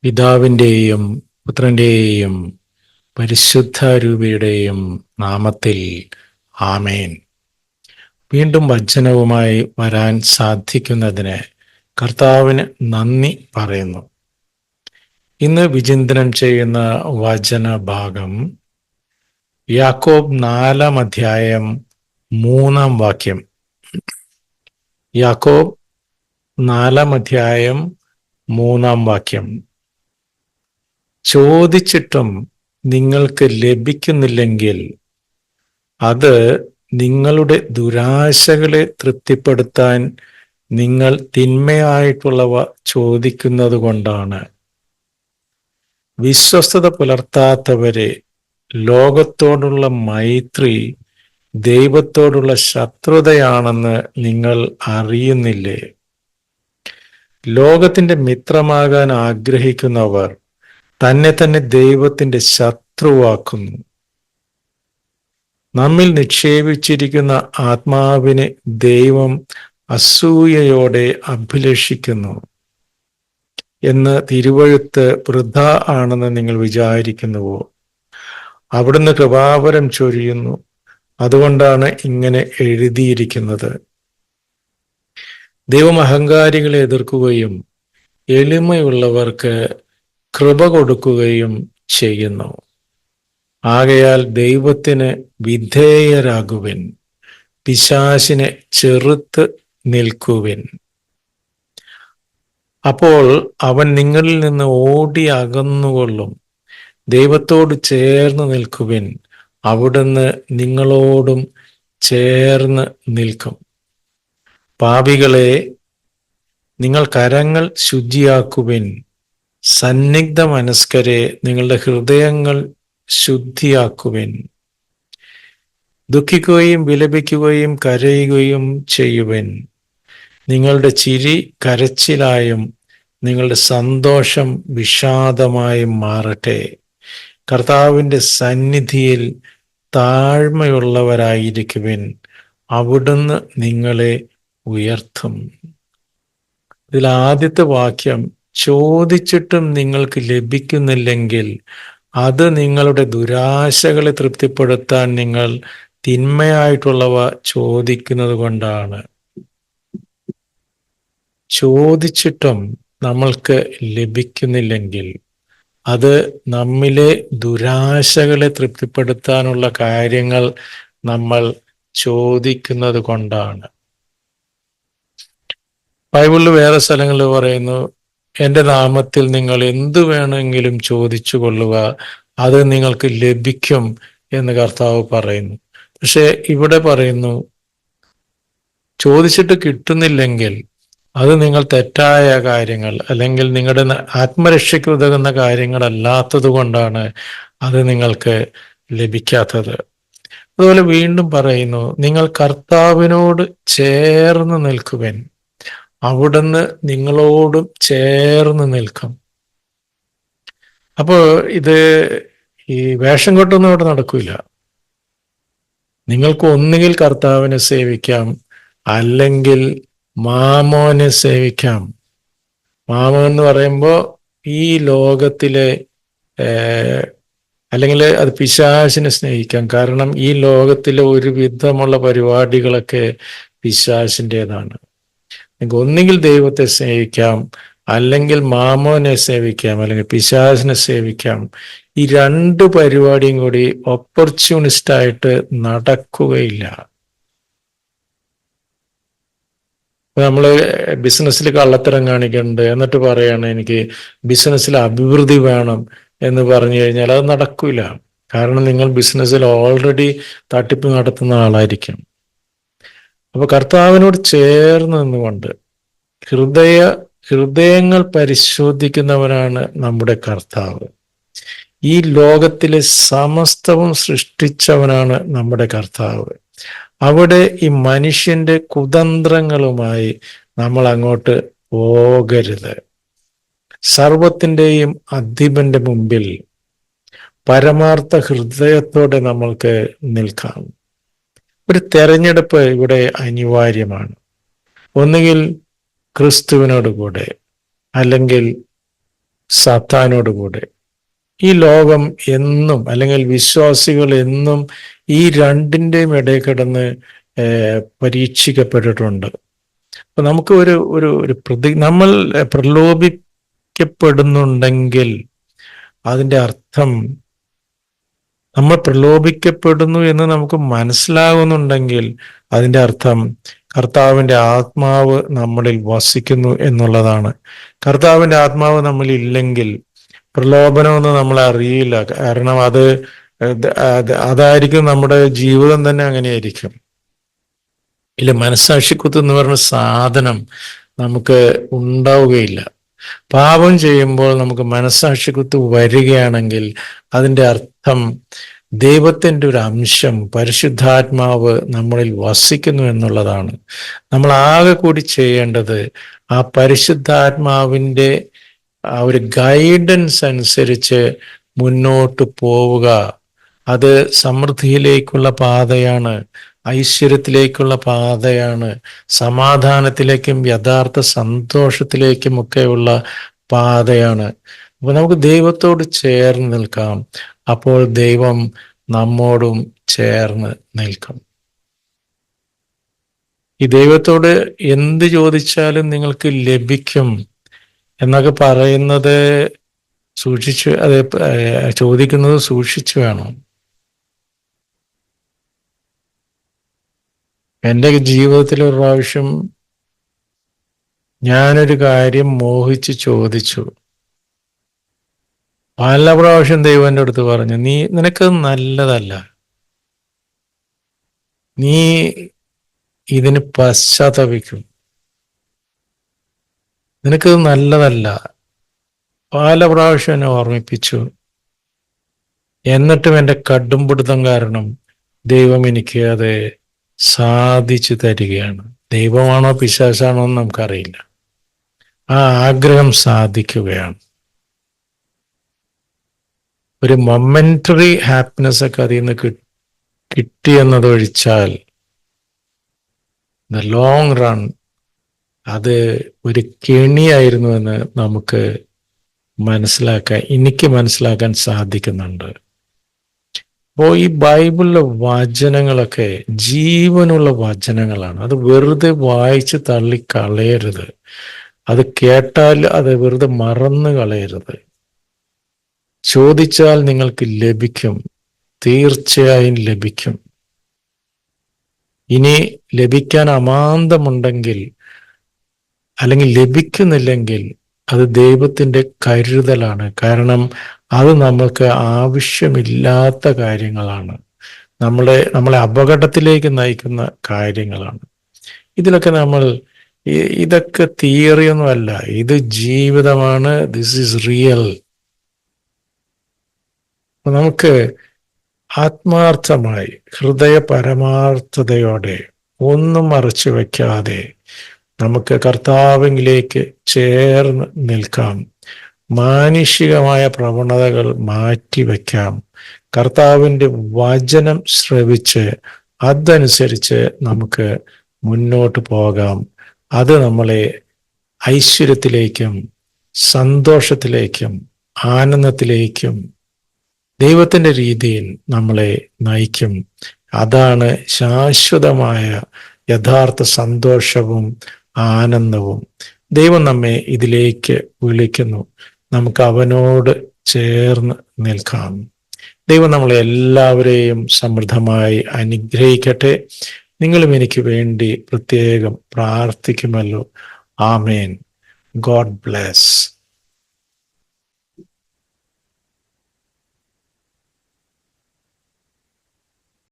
പിതാവിൻ്റെയും പുത്രൻ്റെയും പരിശുദ്ധാരൂപിയുടെയും നാമത്തിൽ ആമേൻ. വീണ്ടും വചനവുമായി വരാൻ സാധിക്കുന്നതിന് കർത്താവിന് നന്ദി പറയുന്നു. ഇന്ന് വിചിന്തനം ചെയ്യുന്ന വചനഭാഗം യാക്കോബ് 4-ാം അധ്യായം 3-ാം വാക്യം. യാക്കോബ് 4-ാം അധ്യായം 3-ാം വാക്യം. ചോദിച്ചിട്ടും നിങ്ങൾക്ക് ലഭിക്കുന്നില്ലെങ്കിൽ അത് നിങ്ങളുടെ ദുരാശകളെ തൃപ്തിപ്പെടുത്താൻ നിങ്ങൾ തിന്മയായിട്ടുള്ളവ ചോദിക്കുന്നത് കൊണ്ടാണ്. വിശ്വസ്തത പുലർത്താത്തവരെ, ലോകത്തോടുള്ള മൈത്രി ദൈവത്തോടുള്ള ശത്രുതയാണെന്ന് നിങ്ങൾ അറിയുന്നില്ലേ? ലോകത്തിന്റെ മിത്രമാകാൻ ആഗ്രഹിക്കുന്നവർ തന്നെ തന്നെ ദൈവത്തിന്റെ ശത്രുവാക്കുന്നു. നമ്മിൽ നിക്ഷേപിച്ചിരിക്കുന്ന ആത്മാവിനെ ദൈവം അസൂയയോടെ അഭിലഷിക്കുന്നു എന്ന് തിരുവെഴുത്ത് വൃഥാ ആണെന്ന് നിങ്ങൾ വിചാരിക്കുന്നുവോ? അവിടുന്ന് കൃപാവരം ചൊരിയുന്നു, അതുകൊണ്ടാണ് ഇങ്ങനെ എഴുതിയിരിക്കുന്നത്. ദൈവം അഹങ്കാരികളെ എതിർക്കുകയും എളിമയുള്ളവർക്ക് കൃപ കൊടുക്കുകയും ചെയ്യുന്നു. ആകയാൽ ദൈവത്തിന് വിധേയരാകുവിൻ, പിശാചിനെ ചെറുത്ത് നിൽക്കുവിൻ. അപ്പോൾ അവൻ നിങ്ങളിൽ നിന്ന് ഓടി അകന്നുകൊള്ളും. ദൈവത്തോട് ചേർന്ന് നിൽക്കുവിൻ, അവിടുന്ന് നിങ്ങളോടും ചേർന്ന് നിൽക്കും. പാപികളെ, നിങ്ങൾ കരങ്ങൾ ശുചിയാക്കുവിൻ. സന്നിഗ്ധ മനസ്കരെ, നിങ്ങളുടെ ഹൃദയങ്ങൾ ശുദ്ധിയാക്കുവിൻ. ദുഃഖിക്കുകയും വിലപിക്കുകയും കരയുകയും ചെയ്യുവിൻ. നിങ്ങളുടെ ചിരി കരച്ചിലായും നിങ്ങളുടെ സന്തോഷം വിഷാദമായും മാറട്ടെ. കർത്താവിൻ്റെ സന്നിധിയിൽ താഴ്മയുള്ളവരായിരിക്കുവിൻ, അവിടുന്ന് നിങ്ങളെ ഉയർത്തും. ഇതിൽ ആദ്യത്തെ വാക്യം, ചോദിച്ചിട്ടും നിങ്ങൾക്ക് ലഭിക്കുന്നില്ലെങ്കിൽ അത് നിങ്ങളുടെ ദുരാശകളെ തൃപ്തിപ്പെടുത്താൻ നിങ്ങൾ തിന്മയായിട്ടുള്ളവ ചോദിക്കുന്നത് കൊണ്ടാണ്. ചോദിച്ചിട്ടും നമ്മൾക്ക് ലഭിക്കുന്നില്ലെങ്കിൽ അത് നമ്മിലെ ദുരാശകളെ തൃപ്തിപ്പെടുത്താനുള്ള കാര്യങ്ങൾ നമ്മൾ ചോദിക്കുന്നത് കൊണ്ടാണ്. ബൈബിളിൽ വേറെ സ്ഥലങ്ങളിൽ പറയുന്നു, എൻ്റെ നാമത്തിൽ നിങ്ങൾ എന്തു വേണമെങ്കിലും ചോദിച്ചു കൊള്ളുക, അത് നിങ്ങൾക്ക് ലഭിക്കും എന്ന് കർത്താവ് പറയുന്നു. പക്ഷെ ഇവിടെ പറയുന്നു, ചോദിച്ചിട്ട് കിട്ടുന്നില്ലെങ്കിൽ അത് നിങ്ങൾ തെറ്റായ കാര്യങ്ങൾ അല്ലെങ്കിൽ നിങ്ങളുടെ ആത്മരക്ഷയ്ക്ക് ഉതകുന്ന കാര്യങ്ങളല്ലാത്തത് കൊണ്ടാണ് അത് നിങ്ങൾക്ക് ലഭിക്കാത്തത്. അതുപോലെ വീണ്ടും പറയുന്നു, നിങ്ങൾ കർത്താവിനോട് ചേർന്ന് നിൽക്കുവിൻ, അവിടുന്ന് നിങ്ങളോടും ചേർന്ന് നിൽക്കും. അപ്പോൾ ഇത് ഈ വേഷം കെട്ടൊന്നും ഇവിടെ നടക്കൂല. നിങ്ങൾക്ക് ഒന്നുകിൽ കർത്താവിനെ സേവിക്കാം, അല്ലെങ്കിൽ മാമോനെ സേവിക്കാം. മാമോൻ എന്ന് പറയുമ്പോൾ ഈ ലോകത്തിലെ അല്ലെങ്കിൽ അത് പിശാചിനെ സ്നേഹിക്കാം. കാരണം ഈ ലോകത്തിലെ ഒരു വിധമുള്ള പരിപാടികളൊക്കെ പിശാചിൻ്റെതാണ്. നിങ്ങൾക്ക് ഒന്നുകിൽ ദൈവത്തെ സേവിക്കാം, അല്ലെങ്കിൽ മാമോനെ സേവിക്കാം, അല്ലെങ്കിൽ പിശാചിനെ സേവിക്കാം. ഈ രണ്ട് പരിപാടിയും കൂടി ഓപ്പർച്യൂണിസ്റ്റായിട്ട് നടക്കുകയില്ല. നമ്മൾ ബിസിനസ്സിൽ കള്ളത്തരം കാണിക്കുന്നുണ്ട്, എന്നിട്ട് പറയാണ് എനിക്ക് ബിസിനസ്സിൽ അഭിവൃദ്ധി വേണം എന്ന് പറഞ്ഞു കഴിഞ്ഞാൽ അത് നടക്കില്ല. കാരണം നിങ്ങൾ ബിസിനസ്സിൽ ഓൾറെഡി തട്ടിപ്പ് നടത്തുന്ന ആളായിരിക്കും. അപ്പൊ കർത്താവിനോട് ചേർന്ന് നിന്നുകൊണ്ട് ഹൃദയങ്ങൾ പരിശോധിക്കുന്നവനാണ് നമ്മുടെ കർത്താവ്. ഈ ലോകത്തിലെ സമസ്തവും സൃഷ്ടിച്ചവനാണ് നമ്മുടെ കർത്താവ്. അവിടെ ഈ മനുഷ്യന്റെ കുതന്ത്രങ്ങളുമായി നമ്മൾ അങ്ങോട്ട് പോകരുത്. സർവത്തിൻ്റെയും അധിപന്റെ മുമ്പിൽ പരമാർത്ഥ ഹൃദയത്തോടെ നമ്മൾക്ക് നിൽക്കാം. ഒരു തെരഞ്ഞെടുപ്പ് ഇവിടെ അനിവാര്യമാണ്. ഒന്നുകിൽ ക്രിസ്തുവിനോട് കൂടെ, അല്ലെങ്കിൽ സാത്താനോടുകൂടെ. ഈ ലോകം എന്നും, അല്ലെങ്കിൽ വിശ്വാസികൾ എന്നും ഈ രണ്ടിൻ്റെയും ഇടയിൽ കിടന്ന് പരീക്ഷിക്കപ്പെട്ടിട്ടുണ്ട്. അപ്പൊ നമുക്ക് ഒരു നമ്മൾ പ്രലോഭിക്കപ്പെടുന്നുണ്ടെങ്കിൽ അതിൻ്റെ അർത്ഥം, നമ്മൾ പ്രലോഭിക്കപ്പെടുന്നു എന്ന് നമുക്ക് മനസ്സിലാകുന്നുണ്ടെങ്കിൽ അതിൻ്റെ അർത്ഥം കർത്താവിൻ്റെ ആത്മാവ് നമ്മളിൽ വസിക്കുന്നു എന്നുള്ളതാണ്. കർത്താവിൻ്റെ ആത്മാവ് നമ്മളിൽ ഇല്ലെങ്കിൽ പ്രലോഭനമൊന്നും നമ്മളെ അറിയില്ല. കാരണം അതായിരിക്കും നമ്മുടെ ജീവിതം തന്നെ അങ്ങനെയായിരിക്കും. ഇല്ല, മനസ്സാക്ഷിക്കുത്ത് എന്ന് പറഞ്ഞ സാധനം നമുക്ക് ഉണ്ടാവുകയില്ല. പാപം ചെയ്യുമ്പോൾ നമുക്ക് മനസ്സാക്ഷിക്കുത്ത് വരികയാണെങ്കിൽ അതിൻ്റെ അർത്ഥം ദൈവത്തിൻ്റെ ഒരു അംശം, പരിശുദ്ധാത്മാവ് നമ്മളിൽ വസിക്കുന്നു എന്നുള്ളതാണ്. നമ്മൾ ആകെ കൂടി ചെയ്യേണ്ടത് ആ പരിശുദ്ധാത്മാവിൻ്റെ ആ ഒരു ഗൈഡൻസ് അനുസരിച്ച് മുന്നോട്ട് പോവുക. അത് സമൃദ്ധിയിലേക്കുള്ള പാതയാണ്, ഐശ്വര്യത്തിലേക്കുള്ള പാതയാണ്, സമാധാനത്തിലേക്കും യഥാർത്ഥ സന്തോഷത്തിലേക്കും ഒക്കെയുള്ള പാതയാണ്. അപ്പൊ നമുക്ക് ദൈവത്തോട് ചേർന്ന് നിൽക്കാം. അപ്പോൾ ദൈവം നമ്മോടും ചേർന്ന് നിൽക്കും. ഈ ദൈവത്തോട് എന്ത് ചോദിച്ചാലും നിങ്ങൾക്ക് ലഭിക്കും എന്നൊക്കെ പറയുന്നത് സൂക്ഷിച്ച്, അത് ചോദിക്കുന്നത് സൂക്ഷിച്ചു വേണം. എൻ്റെ ജീവിതത്തിൽ ഒരു പ്രാവശ്യം ഞാനൊരു കാര്യം മോഹിച്ച് ചോദിച്ചു. പല പ്രാവശ്യം ദൈവം എൻ്റെ അടുത്ത് പറഞ്ഞു, നിനക്കത് നല്ലതല്ല, നീ ഇതിന് പശ്ചാത്തപിക്കും, നിനക്കത് നല്ലതല്ല. പല പ്രാവശ്യം എന്നെ ഓർമ്മിപ്പിച്ചു. എന്നിട്ടും എൻ്റെ കടുംപിടുത്തം കാരണം ദൈവം എനിക്ക് അത് സാധിച്ചു തരികയാണ്. ദൈവമാണോ പിശാചാണോ എന്ന് നമുക്കറിയില്ല. ആ ആഗ്രഹം സാധിക്കുകയാണ്. ഒരു മൊമെന്ററി ഹാപ്പിനെസ് ഒക്കെ അതിൽ നിന്ന് കിട്ടിയെന്നതൊഴിച്ചാൽ ദ ലോങ് റൺ അത് ഒരു കെണിയായിരുന്നുവെന്ന് നമുക്ക് എനിക്ക് മനസ്സിലാക്കാൻ സാധിക്കുന്നുണ്ട്. അപ്പോൾ ഈ ബൈബിളിലെ വചനങ്ങളൊക്കെ ജീവനുള്ള വചനങ്ങളാണ്. അത് വെറുതെ വായിച്ച് തള്ളിക്കളയരുത്. അത് കേട്ടാൽ അത് വെറുതെ മറന്നു കളയരുത്. ചോദിച്ചാൽ നിങ്ങൾക്ക് ലഭിക്കും, തീർച്ചയായും ലഭിക്കും. ഇനി ലഭിക്കാൻ അമാന്തമുണ്ടെങ്കിൽ, അല്ലെങ്കിൽ ലഭിക്കുന്നില്ലെങ്കിൽ, അത് ദൈവത്തിൻ്റെ കരുതലാണ്. കാരണം അത് നമുക്ക് ആവശ്യമില്ലാത്ത കാര്യങ്ങളാണ്, നമ്മളെ അപകടത്തിലേക്ക് നയിക്കുന്ന കാര്യങ്ങളാണ്. ഇതിലൊക്കെ ഇതൊക്കെ തിയറിയൊന്നുമല്ല, ഇത് ജീവിതമാണ്. This is real. നമുക്ക് ആത്മാർത്ഥമായി, ഹൃദയ പരമാർത്ഥതയോടെ, ഒന്നും മറച്ചു വയ്ക്കാതെ നമുക്ക് കർത്താവിലേക്ക് ചേർന്ന് നിൽക്കാം. മാനുഷികമായ പ്രവണതകൾ മാറ്റിവെക്കാം. കർത്താവിൻ്റെ വചനം ശ്രവിച്ച് അതനുസരിച്ച് നമുക്ക് മുന്നോട്ട് പോകാം. അത് നമ്മളെ ഐശ്വര്യത്തിലേക്കും സന്തോഷത്തിലേക്കും ആനന്ദത്തിലേക്കും ദൈവത്തിൻ്റെ രീതിയിൽ നമ്മളെ നയിക്കും. അതാണ് ശാശ്വതമായ യഥാർത്ഥ സന്തോഷവും ആനന്ദവും. ദൈവം നമ്മെ ഇതിലേക്ക് വിളിക്കുന്നു. നമുക്ക് അവനോട് ചേർന്ന് നിൽക്കാം. ദൈവം നമ്മളെ എല്ലാവരെയും സമൃദ്ധമായി അനുഗ്രഹിക്കട്ടെ. നിങ്ങളും എനിക്ക് വേണ്ടി പ്രത്യേകം പ്രാർത്ഥിക്കുമല്ലോ. ആമേൻ. God bless.